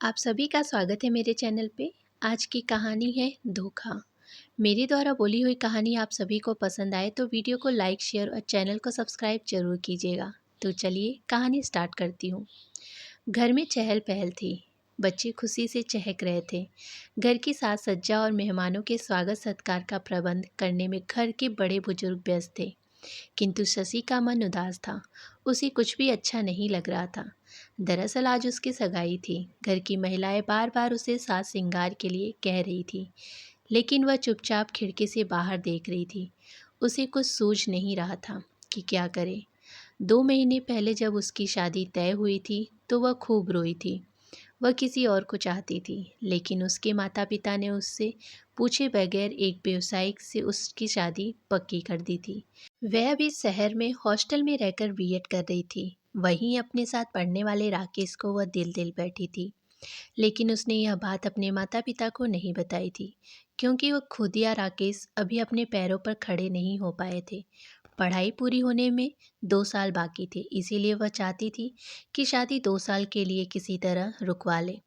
आप सभी का स्वागत है मेरे चैनल पे। आज की कहानी है धोखा। मेरे द्वारा बोली हुई कहानी आप सभी को पसंद आए तो वीडियो को लाइक, शेयर और चैनल को सब्सक्राइब जरूर कीजिएगा। तो चलिए कहानी स्टार्ट करती हूँ। घर में चहल पहल थी। बच्चे खुशी से चहक रहे थे। घर की साज सज्जा और मेहमानों के स्वागत सत्कार का प्रबंध करने में घर के बड़े बुजुर्ग व्यस्त थे। किंतु शशि का मन उदास था। उसे कुछ भी अच्छा नहीं लग रहा था। दरअसल आज उसकी सगाई थी। घर की महिलाएं बार बार उसे साज श्रृंगार के लिए कह रही थी, लेकिन वह चुपचाप खिड़की से बाहर देख रही थी। उसे कुछ सूझ नहीं रहा था कि क्या करे। 2 महीने पहले जब उसकी शादी तय हुई थी तो वह खूब रोई थी। वह किसी और को चाहती थी, लेकिन उसके माता पिता ने उससे पूछे बगैर एक व्यवसायिक से उसकी शादी पक्की कर दी थी। वह अभी शहर में हॉस्टल में रहकर बीएड कर रही थी। वहीं अपने साथ पढ़ने वाले राकेश को वह दिल दिल बैठी थी, लेकिन उसने यह बात अपने माता पिता को नहीं बताई थी, क्योंकि वह खुद या राकेश अभी अपने पैरों पर खड़े नहीं हो पाए थे। पढ़ाई पूरी होने में 2 साल बाकी थे, इसीलिए वह चाहती थी कि शादी 2 साल के लिए किसी तरह रुकवा ले।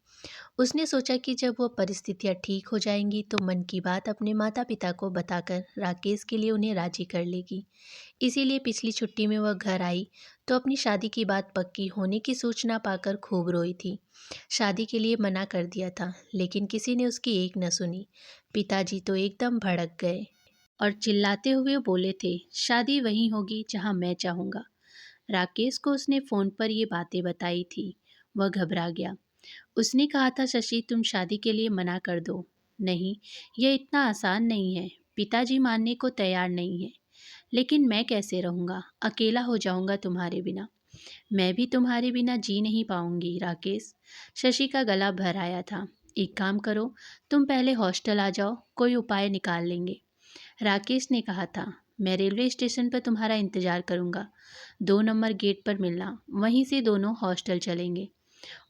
उसने सोचा कि जब वो परिस्थितियाँ ठीक हो जाएंगी तो मन की बात अपने माता पिता को बताकर राकेश के लिए उन्हें राजी कर लेगी। इसीलिए पिछली छुट्टी में वह घर आई तो अपनी शादी की बात पक्की होने की सूचना पाकर खूब रोई थी। शादी के लिए मना कर दिया था, लेकिन किसी ने उसकी एक न सुनी। पिताजी तो एकदम भड़क गए और चिल्लाते हुए बोले थे, शादी वहीं होगी जहां मैं चाहूँगा। राकेश को उसने फ़ोन पर ये बातें बताई थी। वह घबरा गया। उसने कहा था, शशि तुम शादी के लिए मना कर दो। नहीं, यह इतना आसान नहीं है। पिताजी मानने को तैयार नहीं है। लेकिन मैं कैसे रहूँगा? अकेला हो जाऊँगा तुम्हारे बिना। मैं भी तुम्हारे बिना जी नहीं पाऊँगी राकेश। शशि का गला भर आया था। एक काम करो, तुम पहले हॉस्टल आ जाओ, कोई उपाय निकाल लेंगे। राकेश ने कहा था, मैं रेलवे स्टेशन पर तुम्हारा इंतज़ार करूँगा। 2 नंबर गेट पर मिलना, वहीं से दोनों हॉस्टल चलेंगे।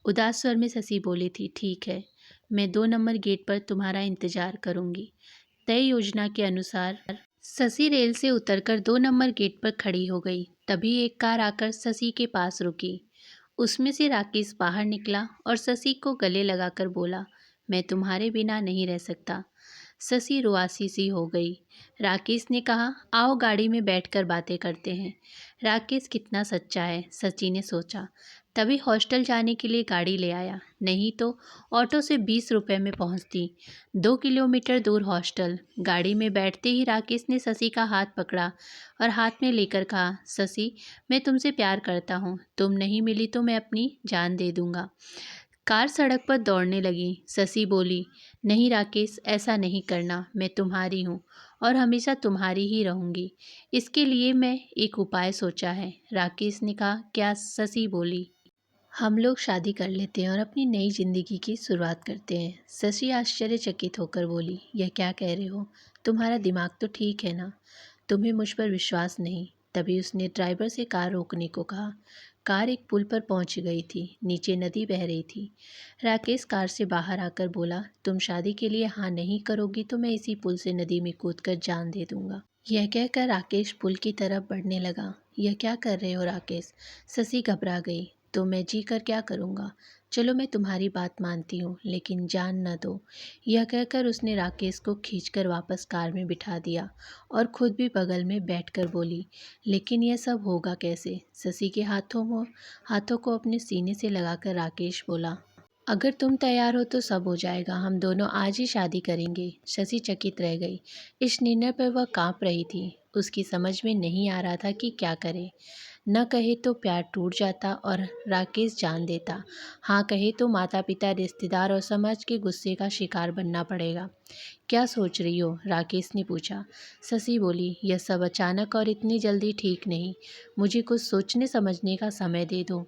उदास स्वर में शशि बोली थी, ठीक है, मैं 2 नंबर गेट पर तुम्हारा इंतजार करूंगी। तय योजना के अनुसार शशि रेल से उतरकर 2 नंबर गेट पर खड़ी हो गई। तभी एक कार आकर शशि के पास रुकी। उसमें से राकेश बाहर निकला और शशि को गले लगाकर बोला, मैं तुम्हारे बिना नहीं रह सकता। शशि रुआसी सी हो गई। राकेश ने कहा, आओ गाड़ी में बैठकर बातें करते हैं। राकेश कितना सच्चा है, सची ने सोचा। तभी हॉस्टल जाने के लिए गाड़ी ले आया, नहीं तो ऑटो से 20 रुपए में पहुंचती। 2 किलोमीटर दूर हॉस्टल। गाड़ी में बैठते ही राकेश ने शशि का हाथ पकड़ा और हाथ में लेकर कहा, शशि मैं तुमसे प्यार करता हूँ, तुम नहीं मिली तो मैं अपनी जान दे दूंगा। कार सड़क पर दौड़ने लगी। शशि बोली, नहीं राकेश, ऐसा नहीं करना, मैं तुम्हारी हूँ और हमेशा तुम्हारी ही रहूँगी। इसके लिए मैं एक उपाय सोचा है। राकेश ने कहा, क्या? शशि बोली, हम लोग शादी कर लेते हैं और अपनी नई जिंदगी की शुरुआत करते हैं। शशि आश्चर्यचकित होकर बोली, यह क्या कह रहे हो? तुम्हारा दिमाग तो ठीक है ना? तुम्हें मुझ पर विश्वास नहीं? तभी उसने ड्राइवर से कार रोकने को कहा। कार एक पुल पर पहुंच गई थी। नीचे नदी बह रही थी। राकेश कार से बाहर आकर बोला, तुम शादी के लिए हाँ नहीं करोगी तो मैं इसी पुल से नदी में कूदकर जान दे दूंगा। यह कहकर राकेश पुल की तरफ बढ़ने लगा। यह क्या कर रहे हो राकेश? शशि घबरा गई। तो मैं जी कर क्या करूँगा? चलो मैं तुम्हारी बात मानती हूँ, लेकिन जान न दो। यह कहकर उसने राकेश को खींचकर वापस कार में बिठा दिया और खुद भी बगल में बैठकर बोली, लेकिन यह सब होगा कैसे? शशि के हाथों को अपने सीने से लगाकर राकेश बोला, अगर तुम तैयार हो तो सब हो जाएगा, हम दोनों आज ही शादी करेंगे। शशि चकित रह गई। इस निर्णय पर वह कांप रही थी। उसकी समझ में नहीं आ रहा था कि क्या करे। न कहे तो प्यार टूट जाता और राकेश जान देता। हाँ कहे तो माता पिता, रिश्तेदार और समाज के गुस्से का शिकार बनना पड़ेगा। क्या सोच रही हो? राकेश ने पूछा। शशि बोली, यह सब अचानक और इतनी जल्दी ठीक नहीं। मुझे कुछ सोचने समझने का समय दे दो।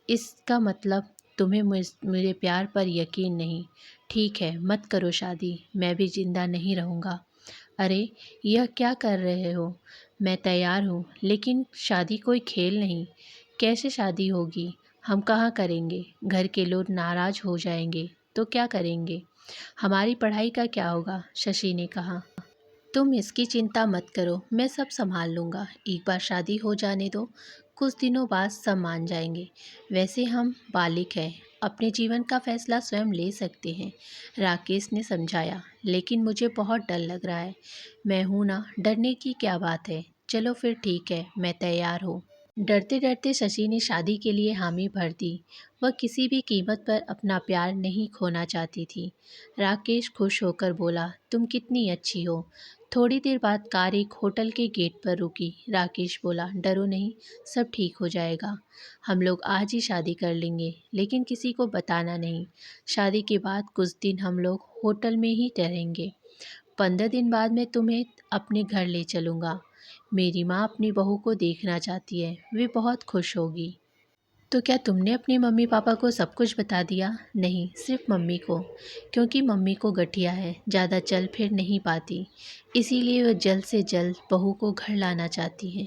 इसका मतलब तुम्हें मेरे प्यार पर यकीन नहीं? ठीक है, मत करो शादी, मैं भी जिंदा नहीं रहूँगा। अरे यह क्या कर रहे हो? मैं तैयार हूँ, लेकिन शादी कोई खेल नहीं। कैसे शादी होगी? हम कहाँ करेंगे? घर के लोग नाराज हो जाएंगे तो क्या करेंगे? हमारी पढ़ाई का क्या होगा? शशि ने कहा। तुम इसकी चिंता मत करो, मैं सब संभाल लूँगा। एक बार शादी हो जाने दो, कुछ दिनों बाद सब मान जाएंगे। वैसे हम बालिक हैं, अपने जीवन का फैसला स्वयं ले सकते हैं, राकेश ने समझाया। लेकिन मुझे बहुत डर लग रहा है। मैं हूं ना, डरने की क्या बात है। चलो फिर ठीक है, मैं तैयार हूँ। डरते डरते शशि ने शादी के लिए हामी भर दी। वह किसी भी कीमत पर अपना प्यार नहीं खोना चाहती थी। राकेश खुश होकर बोला, तुम कितनी अच्छी हो। थोड़ी देर बाद कार एक होटल के गेट पर रुकी। राकेश बोला, डरो नहीं, सब ठीक हो जाएगा। हम लोग आज ही शादी कर लेंगे, लेकिन किसी को बताना नहीं। शादी के बाद कुछ दिन हम लोग होटल में ही ठहरेंगे। 15 दिन बाद मैं तुम्हें अपने घर ले चलूँगा। मेरी माँ अपनी बहू को देखना चाहती है, वे बहुत खुश होगी। तो क्या तुमने अपने मम्मी पापा को सब कुछ बता दिया? नहीं, सिर्फ मम्मी को, क्योंकि मम्मी को गठिया है, ज़्यादा चल फिर नहीं पाती। इसीलिए वह जल्द से जल्द बहू को घर लाना चाहती हैं।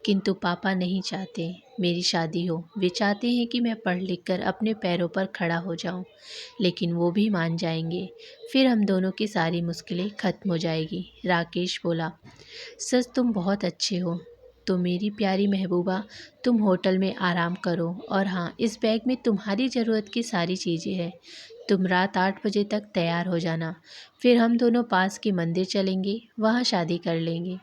किंतु पापा नहीं चाहते मेरी शादी हो। वे चाहते हैं कि मैं पढ़ लिख कर अपने पैरों पर खड़ा हो जाऊं। लेकिन वो भी मान जाएंगे। फिर हम दोनों की सारी मुश्किलें खत्म हो जाएगी। राकेश बोला, सच तुम बहुत अच्छे हो। तो मेरी प्यारी महबूबा, तुम होटल में आराम करो। और हाँ, इस बैग में तुम्हारी ज़रूरत की सारी चीज़ें हैं। तुम रात 8 बजे तक तैयार हो जाना। फिर हम दोनों पास के मंदिर चलेंगे, वहाँ शादी कर लेंगे।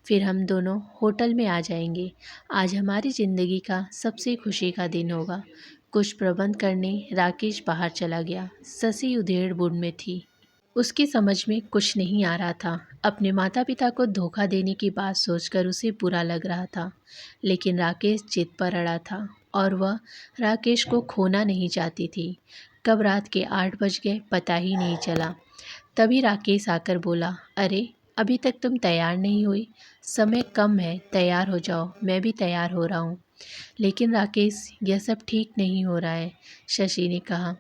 फिर हम दोनों होटल में आ जाएंगे। आज हमारी ज़िंदगी का सबसे खुशी का दिन होगा। कुछ प्रबंध करने राकेश बाहर चला गया। शशि उधेड़ बुन में थी। उसकी समझ में कुछ नहीं आ रहा था। अपने माता पिता को धोखा देने की बात सोचकर उसे बुरा लग रहा था। लेकिन राकेश जिद पर अड़ा था और वह राकेश को खोना नहीं चाहती थी। कब रात के 8 बज गए पता ही नहीं चला। तभी राकेश आकर बोला, अरे अभी तक तुम तैयार नहीं हुई। समय कम है, तैयार हो जाओ, मैं भी तैयार हो रहा हूँ। लेकिन राकेश, यह सब ठीक नहीं हो रहा है, शशि ने कहा।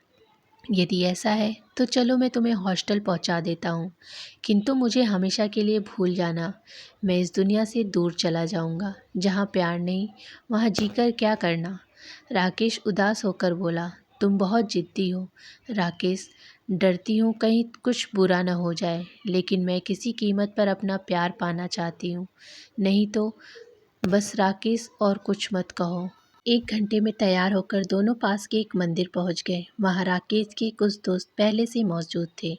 यदि ऐसा है तो चलो मैं तुम्हें हॉस्टल पहुंचा देता हूँ, किंतु मुझे हमेशा के लिए भूल जाना। मैं इस दुनिया से दूर चला जाऊँगा। जहाँ प्यार नहीं, वहाँ जीकर क्या करना। राकेश उदास होकर बोला, तुम बहुत जिद्दी हो राकेश। डरती हूँ कहीं कुछ बुरा न हो जाए, लेकिन मैं किसी कीमत पर अपना प्यार पाना चाहती हूँ। नहीं तो बस राकेश, और कुछ मत कहो। 1 घंटे में तैयार होकर दोनों पास के एक मंदिर पहुंच गए। वहां राकेश के कुछ दोस्त पहले से मौजूद थे।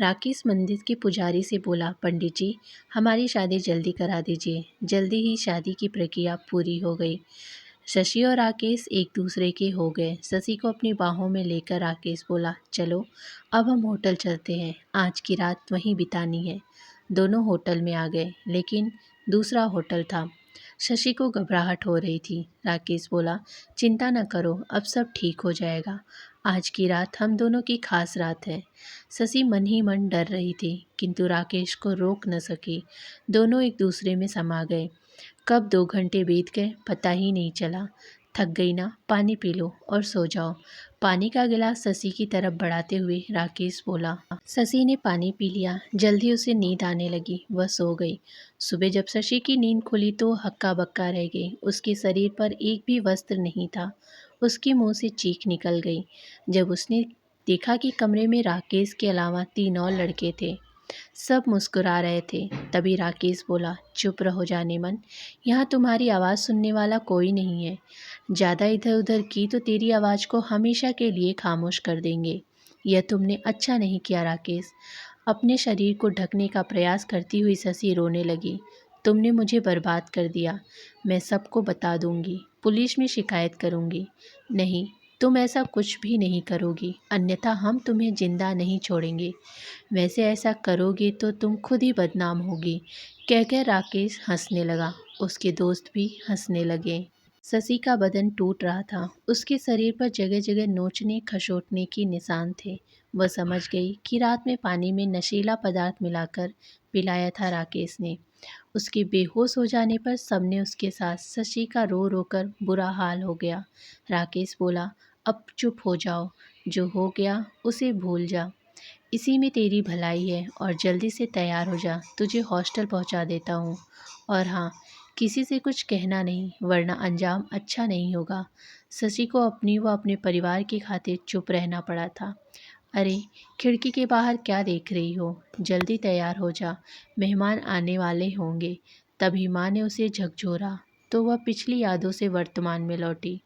राकेश मंदिर के पुजारी से बोला, पंडित जी, हमारी शादी जल्दी करा दीजिए। जल्दी ही शादी की प्रक्रिया पूरी हो गई। शशि और राकेश एक दूसरे के हो गए। शशि को अपनी बाहों में लेकर राकेश बोला, चलो अब हम होटल चलते हैं, आज की रात वहीं बितानी है। दोनों होटल में आ गए, लेकिन दूसरा होटल था। शशि को घबराहट हो रही थी। राकेश बोला, चिंता न करो, अब सब ठीक हो जाएगा। आज की रात हम दोनों की खास रात है। शशि मन ही मन डर रही थी, किंतु राकेश को रोक न सकी। दोनों एक दूसरे में समा गए। कब 2 घंटे बीत गए पता ही नहीं चला। थक गई ना, पानी पी लो और सो जाओ। पानी का गिलास शशि की तरफ बढ़ाते हुए राकेश बोला। शशि ने पानी पी लिया। जल्दी उसे नींद आने लगी, वह सो गई। सुबह जब शशि की नींद खुली तो हक्का बक्का रह गई। उसके शरीर पर एक भी वस्त्र नहीं था। उसके मुंह से चीख निकल गई जब उसने देखा कि कमरे में राकेश के अलावा 3 और लड़के थे। सब मुस्कुरा रहे थे। तभी राकेश बोला, चुप रहो जाने मन, यहाँ तुम्हारी आवाज़ सुनने वाला कोई नहीं है। ज़्यादा इधर उधर की तो तेरी आवाज़ को हमेशा के लिए खामोश कर देंगे। यह तुमने अच्छा नहीं किया राकेश। अपने शरीर को ढकने का प्रयास करती हुई शशि रोने लगी। तुमने मुझे बर्बाद कर दिया। मैं सबको बता दूंगी, पुलिस में शिकायत करूंगी। नहीं, तुम ऐसा कुछ भी नहीं करोगी, अन्यथा हम तुम्हें जिंदा नहीं छोड़ेंगे। वैसे ऐसा करोगे तो तुम खुद ही बदनाम होगी। कहकर राकेश हंसने लगा। उसके दोस्त भी हंसने लगे। शशि का बदन टूट रहा था। उसके शरीर पर जगह जगह नोचने खसोटने के निशान थे। वह समझ गई कि रात में पानी में नशीला पदार्थ मिलाकर पिलाया था राकेश ने। उसके बेहोश हो जाने पर सबने उसके साथ शशि का रो रो कर बुरा हाल हो गया। राकेश बोला, अब चुप हो जाओ, जो हो गया उसे भूल जा। इसी में तेरी भलाई है और जल्दी से तैयार हो जा, तुझे हॉस्टल पहुंचा देता हूँ। और हाँ, किसी से कुछ कहना नहीं, वरना अंजाम अच्छा नहीं होगा। शशि को अपनी व अपने परिवार की खातिर चुप रहना पड़ा था। अरे, खिड़की के बाहर क्या देख रही हो? जल्दी तैयार हो जा, मेहमान आने वाले होंगे। तभी माँ ने उसे झकझोरा तो वह पिछली यादों से वर्तमान में लौटी।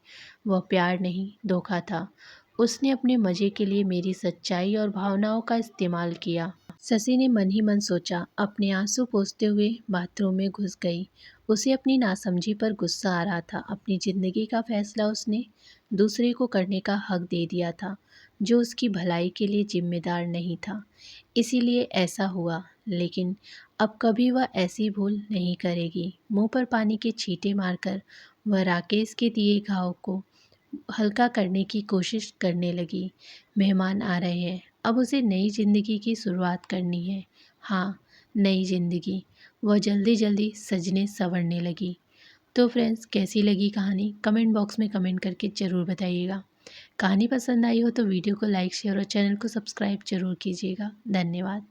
वह प्यार नहीं, धोखा था। उसने अपने मज़े के लिए मेरी सच्चाई और भावनाओं का इस्तेमाल किया। शशि ने मन ही मन सोचा। अपने आंसू पोंछते हुए बाथरूम में घुस गई। उसे अपनी नासमझी पर गुस्सा आ रहा था। अपनी ज़िंदगी का फैसला उसने दूसरे को करने का हक दे दिया था, जो उसकी भलाई के लिए जिम्मेदार नहीं था। इसीलिए ऐसा हुआ। लेकिन अब कभी वह ऐसी भूल नहीं करेगी। मुंह पर पानी के छींटे मारकर वह राकेश के दिए घाव को हल्का करने की कोशिश करने लगी। मेहमान आ रहे हैं, अब उसे नई ज़िंदगी की शुरुआत करनी है। हाँ, नई ज़िंदगी। वह जल्दी जल्दी सजने संवरने लगी। तो फ्रेंड्स, कैसी लगी कहानी कमेंट बॉक्स में कमेंट करके ज़रूर बताइएगा। कहानी पसंद आई हो तो वीडियो को लाइक शेयर और चैनल को सब्सक्राइब ज़रूर कीजिएगा। धन्यवाद।